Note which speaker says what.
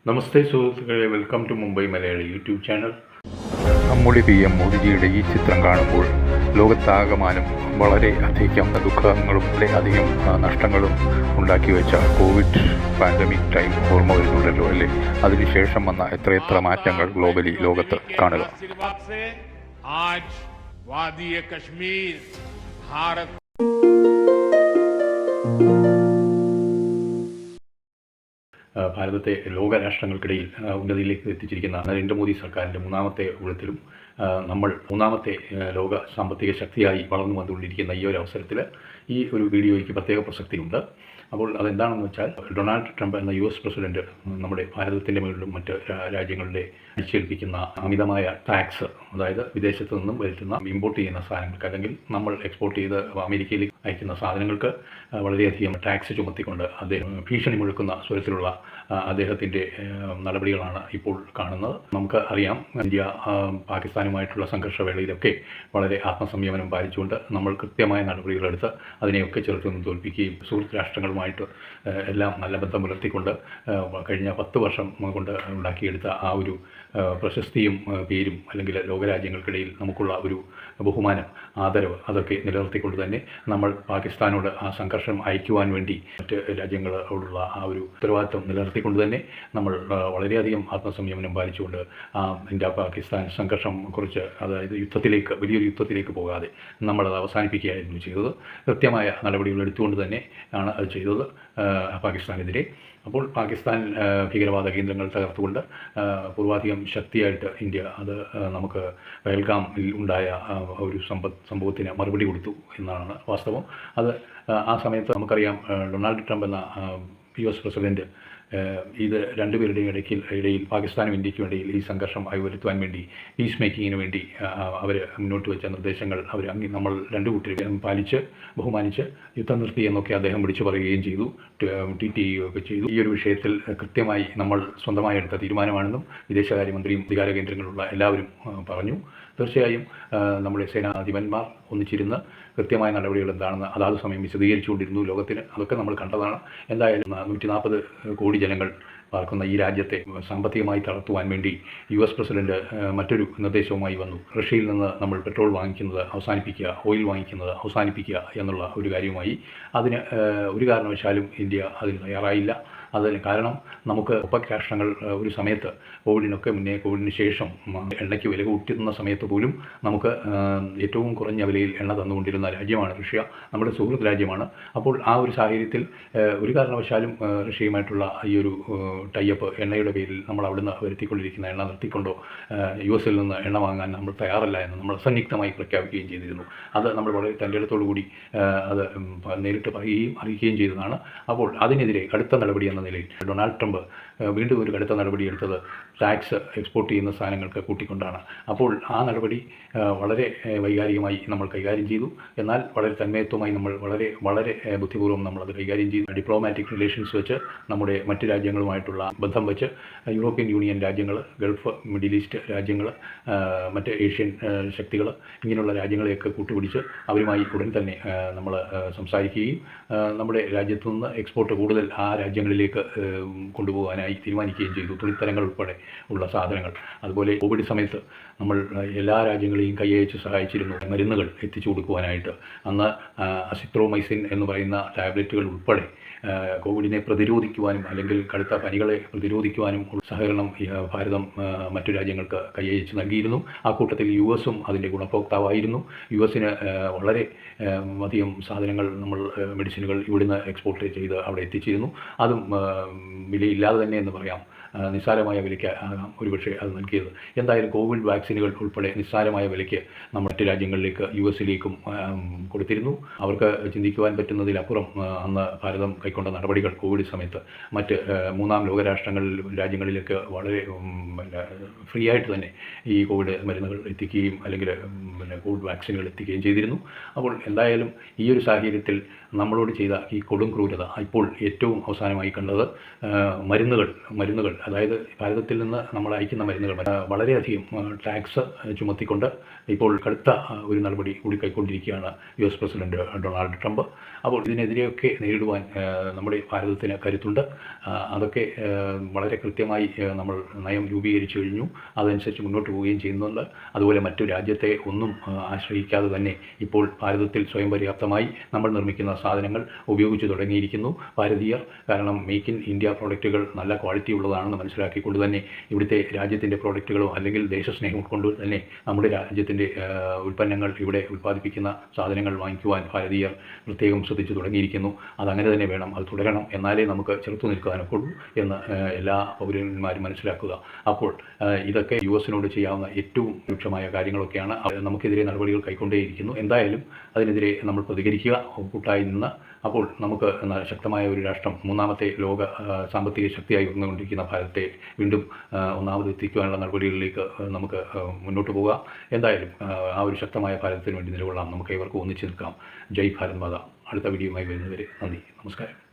Speaker 1: നമസ്തേ സുഹൃത്തുക്കളെ, welcome to Mumbai Malayali YouTube channel.
Speaker 2: നമ്മുടെ PM മോദിജിയുടെ ഈ ചിത്രം കാണുമ്പോൾ ലോകത്താകമാനം വളരെ അധികം ദുഃഖങ്ങളും വളരെയധികം നഷ്ടങ്ങളും ഉണ്ടാക്കി വെച്ച കോവിഡ് പാൻഡമിക് ടൈം ഓർമ്മ വരുന്നുണ്ടല്ലോ അല്ലേ? അതിനുശേഷം വന്ന എത്രയെത്ര മാറ്റങ്ങൾ ഗ്ലോബലി ലോകത്ത് കാണുക.
Speaker 1: ഭാരതത്തെ ലോകരാഷ്ട്രങ്ങൾക്കിടയിൽ ഉന്നതിയിലേക്ക് എത്തിച്ചിരിക്കുന്ന നരേന്ദ്രമോദി സർക്കാരിൻ്റെ മൂന്നാമത്തെ ഊഴത്തിലും നമ്മൾ മൂന്നാമത്തെ ലോക സാമ്പത്തിക ശക്തിയായി വളർന്നു വന്നുകൊണ്ടിരിക്കുന്ന ഈ ഒരു അവസരത്തിൽ ഈ ഒരു വീഡിയോയ്ക്ക് പ്രത്യേക പ്രസക്തിയുണ്ട്. അപ്പോൾ അതെന്താണെന്ന് വെച്ചാൽ, ഡൊണാൾഡ് ട്രംപ് എന്ന US പ്രസിഡന്റ് നമ്മുടെ ഭാരതത്തിൻ്റെ മുകളിലും മറ്റ് രാജ്യങ്ങളുടെ അടിച്ചേൽപ്പിക്കുന്ന അമിതമായ ടാക്സ്, അതായത് വിദേശത്ത് നിന്നും വരുത്തുന്ന ഇമ്പോർട്ട് ചെയ്യുന്ന സാധനങ്ങൾക്ക് അല്ലെങ്കിൽ നമ്മൾ എക്സ്പോർട്ട് ചെയ്ത് അമേരിക്കയിലേക്ക് അയക്കുന്ന സാധനങ്ങൾക്ക് വളരെയധികം ടാക്സ് ചുമത്തിക്കൊണ്ട് അദ്ദേഹം ഭീഷണി മുഴക്കുന്ന സ്വരത്തിലുള്ള അദ്ദേഹത്തിൻ്റെ നടപടികളാണ് ഇപ്പോൾ കാണുന്നത്. നമുക്ക് അറിയാം, ഇന്ത്യ പാകിസ്ഥാനുമായിട്ടുള്ള സംഘർഷവേളയിലൊക്കെ വളരെ ആത്മസംയമനം പാലിച്ചുകൊണ്ട് നമ്മൾ കൃത്യമായ നടപടികളെടുത്ത് അതിനെയൊക്കെ ചെറുത്തുനിന്ന് തോൽപ്പിക്കുകയും സുഹൃത്ത് രാഷ്ട്രങ്ങളുമായിട്ട് എല്ലാം നല്ല ബന്ധം പുലർത്തിക്കൊണ്ട് കഴിഞ്ഞ 10 വർഷം കൊണ്ട് ഉണ്ടാക്കിയെടുത്ത ആ ഒരു പ്രശസ്തിയും പേരും അല്ലെങ്കിൽ ലോകരാജ്യങ്ങൾക്കിടയിൽ നമുക്കുള്ള ഒരു ബഹുമാനം, ആദരവ്, അതൊക്കെ നിലനിർത്തിക്കൊണ്ട് തന്നെ നമ്മൾ പാകിസ്ഥാനോട് ആ സംഘർഷം അയക്കുവാൻ വേണ്ടി മറ്റ് രാജ്യങ്ങളോടുള്ള ആ ഒരു ഉത്തരവാദിത്വം നിലനിർത്തിക്കൊണ്ട് തന്നെ നമ്മൾ വളരെയധികം ആത്മസംയമനം പാലിച്ചുകൊണ്ട് ആ ഇന്ത്യ പാകിസ്ഥാൻ സംഘർഷം കുറിച്ച്, അതായത് വലിയൊരു യുദ്ധത്തിലേക്ക് പോകാതെ നമ്മളത് അവസാനിപ്പിക്കുകയായിരുന്നു ചെയ്തത്. കൃത്യമായ നടപടികൾ എടുത്തുകൊണ്ട് തന്നെ ആണ് അത് ചെയ്തത് പാകിസ്ഥാനെതിരെ. അപ്പോൾ പാകിസ്ഥാൻ ഭീകരവാദ കേന്ദ്രങ്ങൾ തകർത്തുകൊണ്ട് പൂർവാധികം ശക്തിയായിട്ട് ഇന്ത്യ അത് നമുക്ക് പഹൽഗാമിൽ ഉണ്ടായ ഒരു സംഭവത്തിന് മറുപടി കൊടുത്തു എന്നാണ് വാസ്തവം. അത് ആ സമയത്ത് നമുക്കറിയാം, ഡൊണാൾഡ് ട്രംപ് എന്ന US പ്രസിഡന്റ് ഇത് രണ്ടുപേരുടെയും ഇടയിൽ പാകിസ്ഥാനും ഇന്ത്യയ്ക്കും ഇടയിൽ ഈ സംഘർഷം വരുത്തുവാൻ വേണ്ടി പീസ് മേക്കിങ്ങിന് വേണ്ടി അവർ മുന്നോട്ട് വെച്ച നിർദ്ദേശങ്ങൾ നമ്മൾ രണ്ടു കൂട്ടരും പാലിച്ച് ബഹുമാനിച്ച് യുദ്ധം നിർത്തി എന്നൊക്കെ അദ്ദേഹം വിളിച്ചു പറയുകയും ചെയ്തു, TTE ഒക്കെ ചെയ്തു. ഈ ഒരു വിഷയത്തിൽ കൃത്യമായി നമ്മൾ സ്വന്തമായി എടുത്ത തീരുമാനമാണെന്നും വിദേശകാര്യമന്ത്രിയും അധികാര കേന്ദ്രങ്ങളുള്ള എല്ലാവരും പറഞ്ഞു. തീർച്ചയായും നമ്മുടെ സേനാധിപന്മാർ ഒന്നിച്ചിരുന്ന് കൃത്യമായ നടപടികൾ എന്താണെന്ന് അതാത് സമയം വിശദീകരിച്ചുകൊണ്ടിരുന്നു ലോകത്തിന്. അതൊക്കെ നമ്മൾ കണ്ടതാണ്. എന്തായാലും 140 കോടി ജനങ്ങൾ പാർക്കുന്ന ഈ രാജ്യത്തെ സാമ്പത്തികമായി തളർത്തുവാൻ വേണ്ടി US പ്രസിഡന്റ് മറ്റൊരു നിർദ്ദേശവുമായി വന്നു. റഷ്യയിൽ നിന്ന് നമ്മൾ പെട്രോൾ വാങ്ങിക്കുന്നത് അവസാനിപ്പിക്കുക, ഓയിൽ വാങ്ങിക്കുന്നത് അവസാനിപ്പിക്കുക എന്നുള്ള ഒരു കാര്യവുമായി. അതിന് ഒരു കാരണവശാലും ഇന്ത്യ അതിന് തയ്യാറായില്ല. അതിന് കാരണം, നമുക്ക് OPEC രാഷ്ട്രങ്ങൾ ഒരു സമയത്ത് കോവിഡിനൊക്കെ മുന്നേ, കോവിഡിന് ശേഷം എണ്ണയ്ക്ക് വില കൂട്ടുന്ന സമയത്ത് പോലും നമുക്ക് ഏറ്റവും കുറഞ്ഞ വിലയിൽ എണ്ണ തന്നുകൊണ്ടിരുന്ന രാജ്യമാണ് റഷ്യ. നമ്മുടെ സുഹൃത്ത് രാജ്യമാണ്. അപ്പോൾ ആ ഒരു സാഹചര്യത്തിൽ ഒരു കാരണവശാലും റഷ്യയുമായിട്ടുള്ള ഈ ഒരു ടൈപ്പ് എണ്ണയുടെ പേരിൽ നമ്മൾ അവിടുന്ന് വരുത്തിക്കൊണ്ടിരിക്കുന്ന എണ്ണ നിർത്തിക്കൊണ്ടോ US നിന്ന് എണ്ണ വാങ്ങാൻ നമ്മൾ തയ്യാറല്ല എന്ന് നമ്മൾ സംയുക്തമായി പ്രഖ്യാപിക്കുകയും ചെയ്തിരുന്നു. അത് നമ്മൾ വളരെ തൻ്റെടത്തോടു കൂടി അത് നേരിട്ട് പറയുകയും അറിയിക്കുകയും ചെയ്തതാണ്. അപ്പോൾ അതിനെതിരെ കടുത്ത നടപടി എന്ന നിലയിൽ ഡൊണാൾഡ് ട്രംപ് വീണ്ടും ഒരു കടുത്ത നടപടിയെടുത്തത് ടാക്സ് എക്സ്പോർട്ട് ചെയ്യുന്ന സാധനങ്ങൾക്ക് കൂട്ടിക്കൊണ്ടാണ്. അപ്പോൾ ആ നടപടി വളരെ വൈകാരികമായി നമ്മൾ കൈകാര്യം ചെയ്തു. എന്നാൽ വളരെ തന്മയത്വമായി നമ്മൾ വളരെ ബുദ്ധിപൂർവ്വം നമ്മളത് കൈകാര്യം ചെയ്തു. ഡിപ്ലോമാറ്റിക് റിലേഷൻസ് വെച്ച്, നമ്മുടെ മറ്റ് രാജ്യങ്ങളുമായിട്ടുള്ള ബന്ധം വെച്ച്, യൂറോപ്യൻ യൂണിയൻ രാജ്യങ്ങൾ, ഗൾഫ്, മിഡിൽ ഈസ്റ്റ് രാജ്യങ്ങൾ, മറ്റ് ഏഷ്യൻ ശക്തികൾ, ഇങ്ങനെയുള്ള രാജ്യങ്ങളെയൊക്കെ കൂട്ടുപിടിച്ച് അവരുമായി ഉടൻ തന്നെ നമ്മൾ സംസാരിക്കുകയും നമ്മുടെ രാജ്യത്തു നിന്ന് എക്സ്പോർട്ട് കൂടുതൽ ആ രാജ്യങ്ങളിലേക്ക് കൊണ്ടുപോകാനായി തീരുമാനിക്കുകയും ചെയ്തു. തുണിത്തരങ്ങൾ ഉൾപ്പെടെ ഉള്ള സാധനങ്ങൾ. അതുപോലെ കോവിഡ് സമയത്ത് നമ്മൾ എല്ലാ രാജ്യങ്ങളെയും കൈയച്ച് സഹായിച്ചിരുന്നു മരുന്നുകൾ എത്തിച്ചു കൊടുക്കുവാനായിട്ട്. അന്ന് അസിത്രോമൈസിൻ എന്ന് പറയുന്ന ടാബ്ലറ്റുകൾ ഉൾപ്പെടെ കോവിഡിനെ പ്രതിരോധിക്കുവാനും അല്ലെങ്കിൽ കടുത്ത പനികളെ പ്രതിരോധിക്കുവാനും സഹകരണം ഭാരതം മറ്റു രാജ്യങ്ങൾക്ക് കൈയച്ച് നൽകിയിരുന്നു. ആ കൂട്ടത്തിൽ US അതിൻ്റെ ഗുണഭോക്താവായിരുന്നു. US-ന് വളരെ അധികം സാധനങ്ങൾ, മെഡിസിനുകൾ ഇവിടുന്ന് എക്സ്പോർട്ട് ചെയ്ത് അവിടെ എത്തിച്ചിരുന്നു. അതും വിലയില്ലാതെ തന്നെ എന്ന് പറയാം, നിസ്സാരമായ വിലയ്ക്ക് ആകാം ഒരുപക്ഷെ അത് നൽകിയത്. എന്തായാലും കോവിഡ് വാക്സിനുകൾ ഉൾപ്പെടെ നിസ്സാരമായ വിലയ്ക്ക് മറ്റ് രാജ്യങ്ങളിലേക്ക്, US-ലേക്കും കൊടുത്തിരുന്നു. അവർക്ക് ചിന്തിക്കുവാൻ പറ്റുന്നതിലപ്പുറം അന്ന് ഭാരതം കൈക്കൊണ്ട നടപടികൾ കോവിഡ് സമയത്ത് മറ്റ് മൂന്നാം രാജ്യങ്ങളിലേക്ക് വളരെ ഫ്രീ ആയിട്ട് തന്നെ ഈ കോവിഡ് മരുന്നുകൾ എത്തിക്കുകയും അല്ലെങ്കിൽ കോവിഡ് വാക്സിനുകൾ എത്തിക്കുകയും ചെയ്തിരുന്നു. അപ്പോൾ എന്തായാലും ഈ ഒരു സാഹചര്യത്തിൽ നമ്മളോട് ചെയ്ത ഈ കൊടും ക്രൂരത ഇപ്പോൾ ഏറ്റവും അവസാനമായി കണ്ടത് മരുന്നുകൾ അതായത് ഭാരതത്തിൽ നിന്ന് നമ്മൾ അയക്കുന്ന മരുന്നുകൾ വളരെയധികം ടാക്സ് ചുമത്തിക്കൊണ്ട് ഇപ്പോൾ കടുത്ത ഒരു നടപടി കൂടി കൈക്കൊണ്ടിരിക്കുകയാണ് US പ്രസിഡന്റ് ഡൊണാൾഡ് ട്രംപ്. അപ്പോൾ ഇതിനെതിരെയൊക്കെ നേരിടുവാൻ നമ്മുടെ ഭാരതത്തിന് കരുത്തുണ്ട്. അതൊക്കെ വളരെ കൃത്യമായി നമ്മൾ നയം രൂപീകരിച്ചു കഴിഞ്ഞു. അതനുസരിച്ച് മുന്നോട്ട് പോവുകയും ചെയ്യുന്നുണ്ട്. അതുപോലെ മറ്റു രാജ്യത്തെ ഒന്നും ആശ്രയിക്കാതെ തന്നെ ഇപ്പോൾ ഭാരതത്തിൽ സ്വയം പര്യാപ്തമായി നമ്മൾ നിർമ്മിക്കുന്ന സാധനങ്ങൾ ഉപയോഗിച്ചു തുടങ്ങിയിരിക്കുന്നു ഭാരതീയർ. കാരണം മേക്ക് ഇൻ ഇന്ത്യ പ്രോഡക്റ്റുകൾ നല്ല ക്വാളിറ്റി ഉള്ളതാണെന്ന് മനസ്സിലാക്കിക്കൊണ്ട് തന്നെ ഇവിടുത്തെ രാജ്യത്തിൻ്റെ പ്രോഡക്റ്റുകളോ അല്ലെങ്കിൽ ദേശസ്നേഹം കൊണ്ട് തന്നെ നമ്മുടെ രാജ്യത്തിൻ്റെ ഉൽപ്പന്നങ്ങൾ ഇവിടെ ഉൽപ്പാദിപ്പിക്കുന്ന സാധനങ്ങൾ വാങ്ങിക്കുവാൻ ഭാരതീയർ പ്രത്യേകം ശ്രദ്ധിച്ചു തുടങ്ങിയിരിക്കുന്നു. അതങ്ങനെ തന്നെ വേണം, അത് തുടരണം. എന്നാലേ നമുക്ക് ചെറുത്തു നിൽക്കാനൊക്കെ ഉള്ളൂ എന്ന് എല്ലാ പൗരന്മാരും മനസ്സിലാക്കുക. അപ്പോൾ ഇതൊക്കെ US ചെയ്യാവുന്ന ഏറ്റവും രൂക്ഷമായ കാര്യങ്ങളൊക്കെയാണ്. നമുക്കെതിരെ നടപടികൾ കൈക്കൊണ്ടേയിരിക്കുന്നു. എന്തായാലും അതിനെതിരെ നമ്മൾ പ്രതികരിക്കുക, കൂട്ടായി നിന്ന്. അപ്പോൾ നമുക്ക് ശക്തമായ ഒരു രാഷ്ട്രം, മൂന്നാമത്തെ ലോക സാമ്പത്തിക ശക്തിയായി വന്നുകൊണ്ടിരിക്കുന്ന ഭാരതത്തെ വീണ്ടും ഒന്നാമത് എത്തിക്കുവാനുള്ള നടപടികളിലേക്ക് നമുക്ക് മുന്നോട്ട് പോകാം. എന്തായാലും ആ ഒരു ശക്തമായ ഭാരതത്തിന് വേണ്ടി നിലകൊള്ളാം. നമുക്ക് ഇവർക്ക് ഒന്നിച്ചു നിൽക്കാം. ജയ് ഭാരത് മാതാ. അടുത്ത വീഡിയോയുമായി വരുന്നവരെ നന്ദി, നമസ്കാരം.